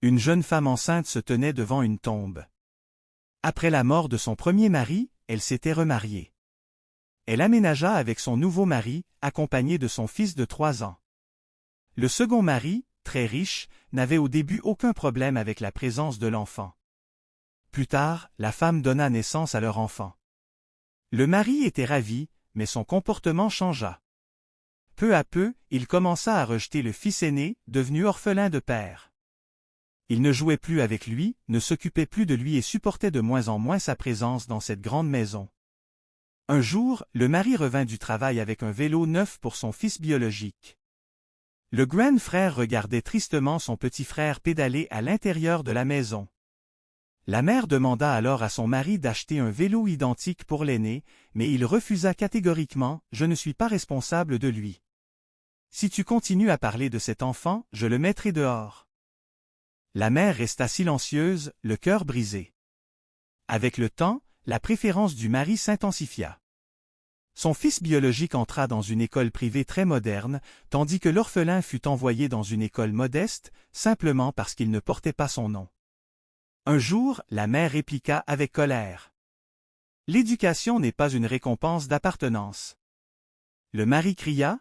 Une jeune femme enceinte se tenait devant une tombe. Après la mort de son premier mari, elle s'était remariée. Elle aménagea avec son nouveau mari, accompagné de son fils de 3 ans. Le second mari, très riche, n'avait au début aucun problème avec la présence de l'enfant. Plus tard, la femme donna naissance à leur enfant. Le mari était ravi, mais son comportement changea. Peu à peu, il commença à rejeter le fils aîné, devenu orphelin de père. Il ne jouait plus avec lui, ne s'occupait plus de lui et supportait de moins en moins sa présence dans cette grande maison. Un jour, le mari revint du travail avec un vélo neuf pour son fils biologique. Le grand frère regardait tristement son petit frère pédaler à l'intérieur de la maison. La mère demanda alors à son mari d'acheter un vélo identique pour l'aîné, mais il refusa catégoriquement « Je ne suis pas responsable de lui. Si tu continues à parler de cet enfant, je le mettrai dehors. » La mère resta silencieuse, le cœur brisé. Avec le temps, la préférence du mari s'intensifia. Son fils biologique entra dans une école privée très moderne, tandis que l'orphelin fut envoyé dans une école modeste, simplement parce qu'il ne portait pas son nom. Un jour, la mère répliqua avec colère. « L'éducation n'est pas une récompense d'appartenance. » Le mari cria.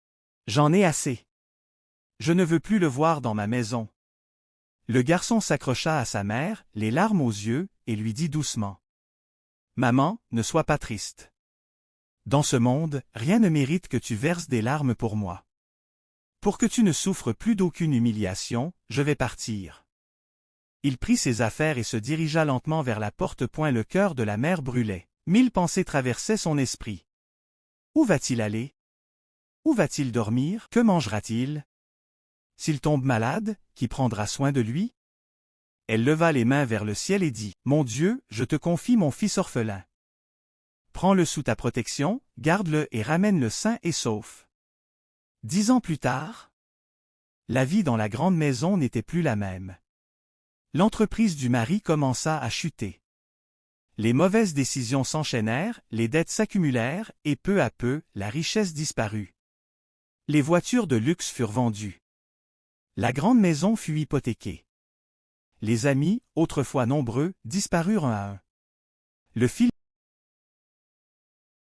« J'en ai assez. Je ne veux plus le voir dans ma maison. » Le garçon s'accrocha à sa mère, les larmes aux yeux, et lui dit doucement. « Maman, ne sois pas triste. Dans ce monde, rien ne mérite que tu verses des larmes pour moi. Pour que tu ne souffres plus d'aucune humiliation, je vais partir. » Il prit ses affaires et se dirigea lentement vers la porte. Le cœur de la mère brûlait. 1000 pensées traversaient son esprit. Où va-t-il aller? Où va-t-il dormir? Que mangera-t-il? S'il tombe malade, qui prendra soin de lui? Elle leva les mains vers le ciel et dit, « Mon Dieu, je te confie mon fils orphelin. Prends-le sous ta protection, garde-le et ramène-le sain et sauf. » 10 ans plus tard, la vie dans la grande maison n'était plus la même. L'entreprise du mari commença à chuter. Les mauvaises décisions s'enchaînèrent, les dettes s'accumulèrent, et peu à peu, la richesse disparut. Les voitures de luxe furent vendues. La grande maison fut hypothéquée. Les amis, autrefois nombreux, disparurent un à un. Le fil